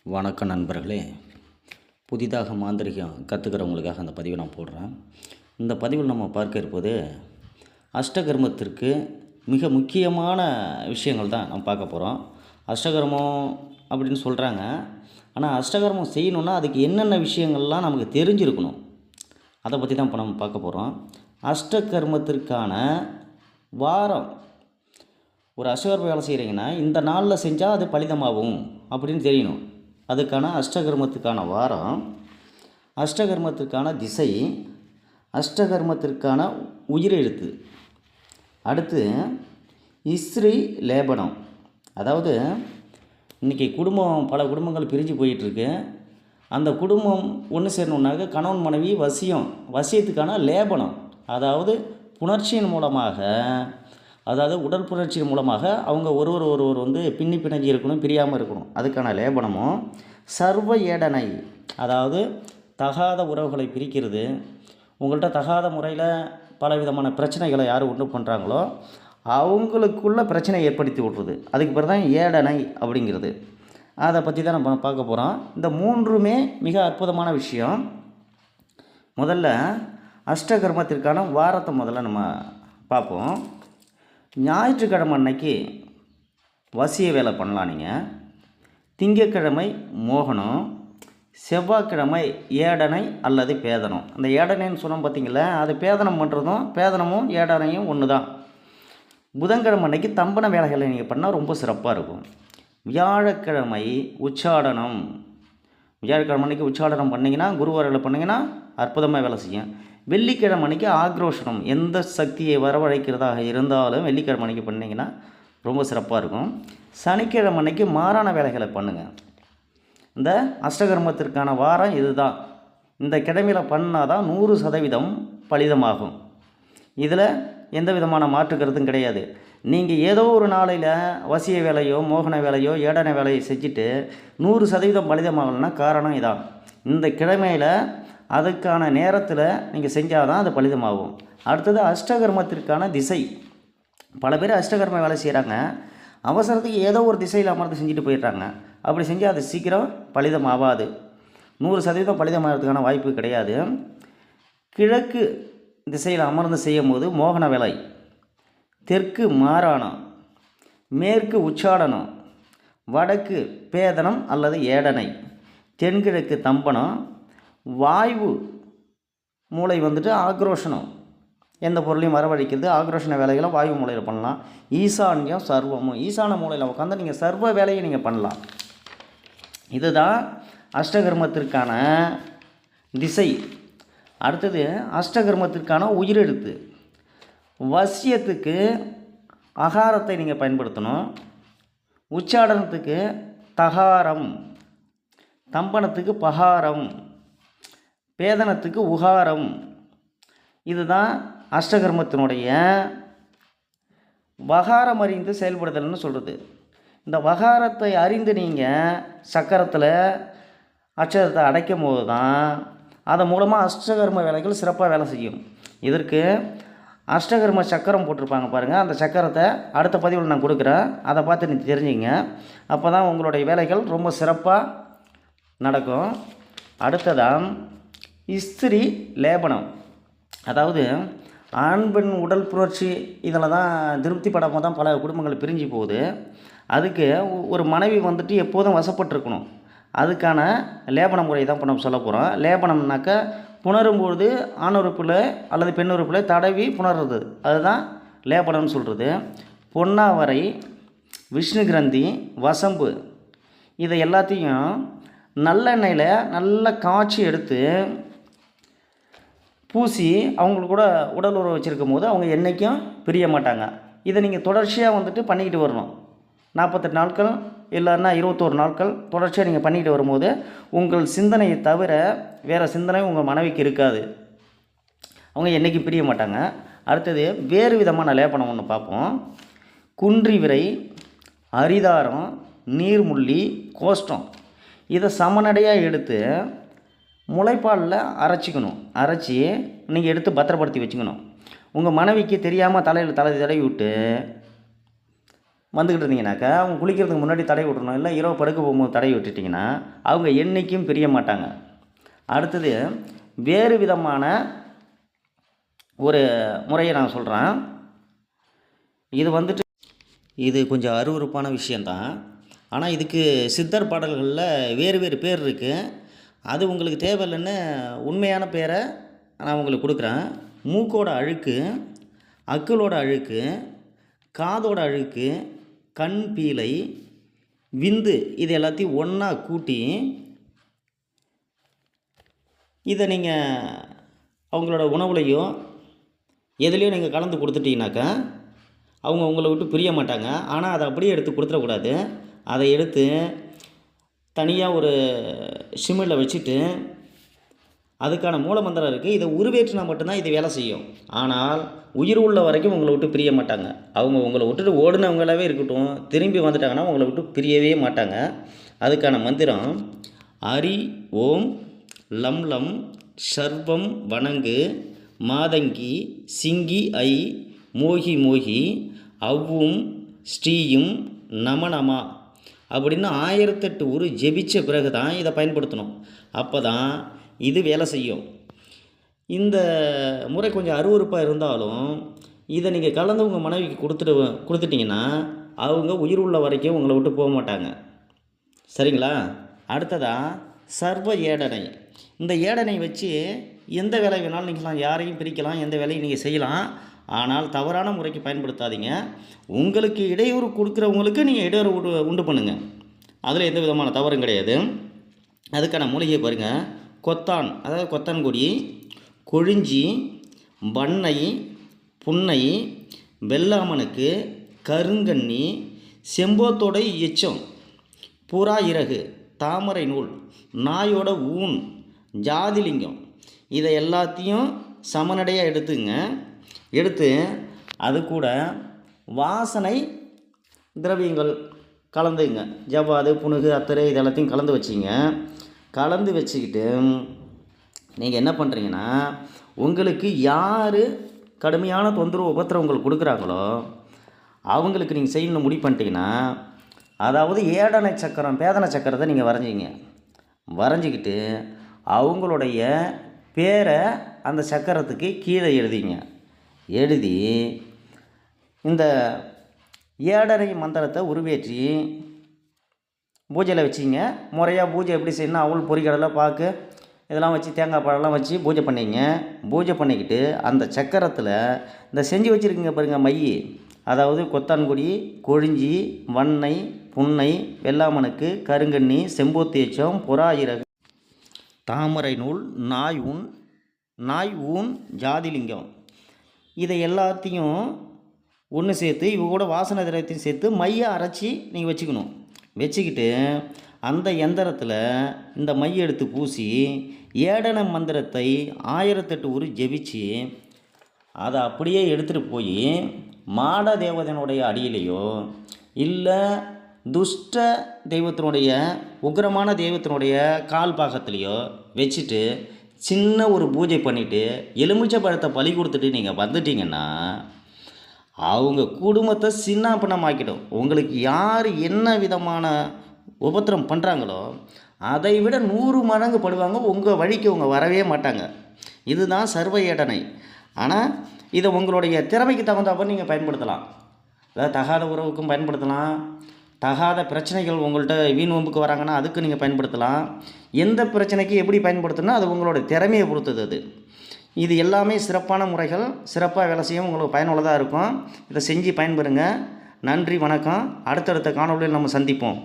வணக்கம் நண்பர்களே. புதிதாக மாந்திரிகம் கற்றுக்கிறவங்களுக்காக அந்த பதிவை நான் போடுறேன். இந்த பதிவில் நம்ம பார்க்க இருப்பது அஷ்டகர்மத்திற்கு மிக முக்கியமான விஷயங்கள் தான் நம்ம பார்க்க போகிறோம். அஷ்டகர்மம் அப்படின்னு சொல்கிறாங்க. ஆனால் அஷ்டகர்மம் செய்யணுன்னா அதுக்கு என்னென்ன விஷயங்கள்லாம் நமக்கு தெரிஞ்சிருக்கணும், அதை பற்றி தான் இப்போ நம்ம பார்க்க போகிறோம். அஷ்டகர்மத்திற்கான வாரம், ஒரு அஷ்டகர்ம வேலை செய்கிறீங்கன்னா இந்த நாளில் செஞ்சால் அது பலிதமாகும் அப்படின்னு தெரியணும். அதுக்கான அஷ்டகர்மத்துக்கான வாரம், அஷ்டகர்மத்திற்கான திசை, அஷ்டகர்மத்திற்கான உயிரெழுத்து, அடுத்து இஸ்ரீ லேபனம். அதாவது இன்றைக்கி பல குடும்பங்கள் பிரிஞ்சு போயிட்டுருக்கு. அந்த குடும்பம் ஒன்று சேரணுன்னாக்க கணவன் மனைவி வசியத்துக்கான லேபனம், அதாவது புணர்ச்சியின் மூலமாக, அதாவது உடல் புணர்ச்சியின் மூலமாக அவங்க ஒருவர் வந்து பிணைஞ்சு இருக்கணும், பிரியாமல் இருக்கணும். அதுக்கான லேபனமும் சர்வ ஏடனை, அதாவது தகாத உறவுகளை பிரிக்கிறது. உங்கள்கிட்ட தகாத முறையில் பலவிதமான பிரச்சனைகளை யார் உண்டு பண்ணுறாங்களோ அவங்களுக்குள்ள பிரச்சனை ஏற்படுத்தி விட்றது, அதுக்கு பிறகு தான் ஏடனை அப்படிங்கிறது. அதை பற்றி தான் நம்ம பார்க்க போகிறோம். இந்த மூன்றுமே மிக அற்புதமான விஷயம். முதல்ல அஷ்டகர்மத்திற்கான வாரத்தை முதல்ல நம்ம பார்ப்போம். ஞாயிற்றுக்கிழமை அன்னைக்கு வசிய வேலை பண்ணலாம் நீங்கள். திங்கக்கிழமை மோகனம், செவ்வாய்க்கிழமை ஏடனை அல்லது பேதனம். அந்த ஏடனைன்னு சொன்னோம் பார்த்தீங்களா, அது பேதனம் பண்ணுறதும் பேதனமும் ஏடனையும் ஒன்று தான். புதன்கிழமை அன்னைக்கு தம்பன வேலைகளை நீங்கள் பண்ணால் ரொம்ப சிறப்பாக இருக்கும். வியாழக்கிழமை உச்சாடனம். வியாழக்கிழமை அன்னைக்கு உச்சாடனம் பண்ணிங்கன்னா, குருவாரில் பண்ணிங்கன்னா அற்புதமாக வேலை செய்யும். வெள்ளிக்கிழமை அன்றைக்கி ஆக்ரோஷனம், எந்த சக்தியை வரவழைக்கிறதாக இருந்தாலும் வெள்ளிக்கிழமை அன்றைக்கி பண்ணிங்கன்னா ரொம்ப சிறப்பாக இருக்கும். சனிக்கிழமை அன்றைக்கி மாறான வேலைகளை பண்ணுங்கள். இந்த அஷ்டகர்மத்திற்கான வாரம் இது தான். இந்த கிழமையில் பண்ணால் தான் 100% பலிதமாகும். இதில் எந்த விதமான மாற்று கருத்தும் கிடையாது. நீங்கள் ஏதோ ஒரு நாளையில் வசிய வேலையோ மோகன வேலையோ ஏடன வேலையை செஞ்சுட்டு 100% பலிதமாகலைன்னா காரணம் இதான். இந்த கிழமையில் அதுக்கான நேரத்தில் நீங்கள் செஞ்சால் தான் அது பலிதமாகும். அடுத்தது அஷ்டகர்மத்திற்கான திசை. பல பேர் அஷ்டகர்ம வேலை செய்கிறாங்க, அவசரத்துக்கு ஏதோ ஒரு திசையில் அமர்ந்து செஞ்சுட்டு போயிடுறாங்க. அப்படி செஞ்சால் அது சீக்கிரம் பலிதமாகாது. 100% பலிதமாகிறதுக்கான வாய்ப்பு கிடையாது. கிழக்கு திசையில் அமர்ந்து செய்யும் போது மோகன வேலை, தெற்கு மாறானம், மேற்கு உச்சாடனம், வடக்கு பேதனம் அல்லது ஏடனை, தென்கிழக்கு தம்பனம், வாயு மூளை வந்துட்டு ஆக்ரோஷனம், எந்த பொருளையும் வரவழைக்கிறது. ஆக்ரோஷன வேலைகளை வாயு மூலையில் பண்ணலாம். ஈசான்யம் சர்வமும், ஈசான மூலையில் உட்காந்து நீங்கள் சர்வ வேலையை நீங்கள் பண்ணலாம். இதுதான் அஷ்டகர்மத்திற்கான திசை. அடுத்தது அஷ்டகர்மத்திற்கான உயிரெழுத்து. வசியத்துக்கு அகாரத்தை நீங்கள் பயன்படுத்தணும். உச்சாடனத்துக்கு தகாரம், தம்பனத்துக்கு பகாரம், பேதனத்துக்கு உகாரம். இதுதான் அஷ்டகர்மத்தினுடைய வகாரம் அறிந்து செயல்படுதல்னு சொல்கிறது. இந்த வகாரத்தை அறிந்து நீங்கள் சக்கரத்தில் அட்சரத்தை அடைக்கும் போது தான் அதன் மூலமாக அஷ்டகர்ம வேலைகள் சிறப்பாக வேலை செய்யும். இதற்கு அஷ்டகர்ம சக்கரம் போட்டிருப்பாங்க பாருங்கள். அந்த சக்கரத்தை அடுத்த பதிவில் நான் கொடுக்குறேன், அதை பார்த்து நீங்கள் தெரிஞ்சுங்க. அப்போ தான் உங்களுடைய வேலைகள் ரொம்ப சிறப்பாக நடக்கும். அடுத்ததான் இஸ்திரி லேபனம். அதாவது ஆண் பெண் உடல் புணர்ச்சி இதில் தான் திருப்தி படாமல் தான் பல குடும்பங்கள் பிரிஞ்சு போகுது. அதுக்கு ஒரு மனைவி வந்துட்டு எப்போதும் வசப்பட்டுருக்கணும். அதுக்கான லேபன முறை தான் இப்போ நம்ம சொல்ல போகிறோம். லேபனம்னாக்கா புணரும்பொழுது ஆண் உறுப்பில் அல்லது பெண் உறுப்பில் தடவி புணர்றது, அதுதான் லேபனம்னு சொல்கிறது. பொன்னாவரை, விஷ்ணு கிரந்தி, வசம்பு, இதை எல்லாத்தையும் நல்லெண்ணெயில் நல்லா காய்ச்சி எடுத்து பூசி அவங்களுக்கு கூட உடல் உறவு வச்சுருக்கும் போது அவங்க என்றைக்கும் பிரிய மாட்டாங்க. இதை நீங்கள் தொடர்ச்சியாக வந்துட்டு பண்ணிக்கிட்டு வரணும். 48 நாட்கள் இல்லைன்னா 21 நாட்கள் தொடர்ச்சியாக நீங்கள் பண்ணிக்கிட்டு வரும்போது உங்கள் சிந்தனையை தவிர வேறு சிந்தனை உங்கள் மனைவிக்கு இருக்காது. அவங்க என்றைக்கும் பிரிய மாட்டாங்க. அடுத்தது வேறு விதமான லேபனம் ஒன்று பார்ப்போம். குன்றி விரை, அரிதாரம், நீர்முள்ளி, கோஷ்டம், இதை சமநடையாக எடுத்து முளைப்பாலில் அரைச்சி நீங்கள் எடுத்து பத்திரப்படுத்தி வச்சுக்கணும். உங்கள் மனைவிக்கு தெரியாமல் தலையில் தடவி விட்டு வந்துக்கிட்டு இருந்தீங்கன்னாக்கா அவங்க குளிக்கிறதுக்கு முன்னாடி தடவி விட்றணும், இல்லை இரவு படுக்க போகும்போது தடவி விட்டுட்டிங்கன்னா அவங்க என்றைக்கும் பிரிய மாட்டாங்க. அடுத்தது வேறு விதமான ஒரு முறையை நான் சொல்கிறேன். இது வந்துட்டு இது கொஞ்சம் அருவருப்பான விஷயந்தான். ஆனால் இதுக்கு சித்தர் பாடல்களில் வேறு வேறு பேர் இருக்குது. அது உங்களுக்கு தேவையில்லைன்னு உண்மையான பேரை நான் உங்களுக்கு கொடுக்குறேன். மூக்கோட அழுக்கு, அக்குளோட அழுக்கு, காதோட அழுக்கு, கண் பீலை, விந்து, இது எல்லாத்தையும் ஒன்றா கூட்டி இதை நீங்கள் அவங்களோட உணவுலையோ எதுலேயோ நீங்கள் கலந்து கொடுத்துட்டீங்கனாக்கா அவங்க உங்களை விட்டு பிரிய மாட்டாங்க. ஆனால் அதை அப்படியே எடுத்து கொடுத்துடக்கூடாது. அதை எடுத்து தனியாக ஒரு சிமிழில் வச்சுட்டு அதுக்கான மூலமந்திரம் இருக்குது. இதை உருவேற்றினா மட்டும்தான் இது வேலை செய்யும். ஆனால் உயிர் உள்ள வரைக்கும் உங்களை விட்டு பிரிய மாட்டாங்க. அவங்க உங்களை விட்டுட்டு ஓடினவங்களாவே இருக்கட்டும், திரும்பி வந்துட்டாங்கன்னா உங்களை விட்டு பிரியவே மாட்டாங்க. அதுக்கான மந்திரம் அரி ஓம் லம் லம் சர்வம் வணங்கு மாதங்கி சிங்கி ஐ மோகி மோகி அவ்வும் ஸ்ரீயும் நமனமா அப்படின்னு 1008 உரு ஜெபிச்ச பிறகு தான் இதை பயன்படுத்தணும். அப்போ தான் இது வேலை செய்யும். இந்த முறை கொஞ்சம் அருவருப்பாக இருந்தாலும் இதை நீங்கள் கலந்து உங்கள் மனைவிக்கு கொடுத்துட்டிங்கன்னா அவங்க உயிர் உள்ள வரைக்கும் உங்களை விட்டு போக மாட்டாங்க. சரிங்களா? அடுத்ததாக சர்வ ஏடனை. இந்த ஏடனை வச்சு எந்த வேலை வேணாலும் நீங்கள் யாரையும் பிரிக்கலாம், எந்த வேலையும் நீங்கள் செய்யலாம். ஆனால் தவறான முறைக்கு பயன்படுத்தாதீங்க. உங்களுக்கு இடையூறு கொடுக்குறவங்களுக்கு நீங்கள் இடையூறு உண்டு பண்ணுங்கள். அதில் எந்த விதமான தவறும் கிடையாது. அதுக்கான மூலிகை பாருங்கள். கொத்தான், அதாவது கொத்தான்கொடி, கொழிஞ்சி, பண்ணை, புன்னை, வெள்ளாமனுக்கு, கருங்கண்ணி, செம்போத்தோடை எச்சம், புறா இறகு, தாமரை நூல், நாயோட ஊன், ஜாதிலிங்கம், இதை எல்லாத்தையும் சமநடையாக எடுத்து அது கூட வாசனை திரவியங்கள் கலந்துங்க. ஜவ்வாது, புனுகு, அத்தரை, இது எல்லாத்தையும் கலந்து வச்சுக்கிட்டு நீங்கள் என்ன பண்ணுறீங்கன்னா, உங்களுக்கு யார் கடுமையான தொந்தரவு உபத்திரவம் உங்களுக்கு கொடுக்குறாங்களோ அவங்களுக்கு நீங்கள் செய்யணும்னு முடிவு பண்ணிட்டீங்கன்னா, அதாவது ஏடனை சக்கரம், பேதனை சக்கரத்தை நீங்கள் வரைஞ்சிக்கிட்டு அவங்களுடைய பேரை அந்த சக்கரத்துக்கு கீழே எழுதி இந்த ஏடனை மந்திரத்தை உருவேற்றி பூஜையில் வச்சிங்க. முறையாக பூஜை எப்படி செய்யணும், அவள் பொறிக்கடலை பாக்கு இதெல்லாம் வச்சு தேங்காய் பழம்லாம் வச்சு பூஜை பண்ணிங்க. பூஜை பண்ணிக்கிட்டு அந்த சக்கரத்தில் இந்த செஞ்சு வச்சுருக்குங்க பாருங்கள் மை, அதாவது கொத்தான்கொடி, கொழிஞ்சி, வண்ணை, புன்னை, வெள்ளாமனுக்கு, கருங்கண்ணி, செம்போத்தேச்சம், புறா இறகு, தாமரை நூல், நாய் ஊன், ஜாதிலிங்கம், இதை எல்லாத்தையும் ஒன்று சேர்த்து இவ கூட வாசனை திரவியத்தையும் சேர்த்து மையை அரைச்சி நீங்கள் வச்சுக்கிட்டு அந்த எந்திரத்தில் இந்த மையை எடுத்து பூசி ஏடன மந்திரத்தை 1008 உரு ஜெபிச்சு அதை அப்படியே எடுத்துகிட்டு போய் மாட தேவதனுடைய அடியிலையோ இல்லை துஷ்ட தெய்வத்தினுடைய உக்கிரமான தெய்வத்தினுடைய கால் பாகத்துலேயோ வச்சுட்டு சின்ன ஒரு பூஜை பண்ணிவிட்டு எலுமிச்சை பழத்தை பலி கொடுத்துட்டு நீங்கள் வந்துட்டீங்கன்னா அவங்க குடும்பத்தை சின்ன பின்னமாக்கிடும். உங்களுக்கு யார் என்ன விதமான உபத்திரம் பண்ணுறாங்களோ அதை விட 100 மடங்கு படுவாங்க. உங்கள் வழிக்கு அவங்க வரவே மாட்டாங்க. இதுதான் சர்வ ஏடனை. ஆனால் இதை உங்களுடைய திறமைக்கு தகுந்தப்போ நீங்கள் பயன்படுத்தலாம். அதாவது தகாத உறவுக்கும் பயன்படுத்தலாம், தகாத பிரச்சனைகள் உங்கள்கிட்ட வீண் வம்புக்கு வராங்கன்னா அதுக்கு நீங்கள் பயன்படுத்தலாம். எந்த பிரச்சனைக்கு எப்படி பயன்படுத்தணும்னா அது உங்களோட திறமையை பொறுத்தது. இது எல்லாமே சிறப்பான முறைகள், சிறப்பாக வேலை செய்யும், உங்களுக்கு பயனுள்ளதாக இருக்கும். இதை செஞ்சு பயன்பெறுங்க. நன்றி, வணக்கம். அடுத்தடுத்த காணொளியில் நம்ம சந்திப்போம்.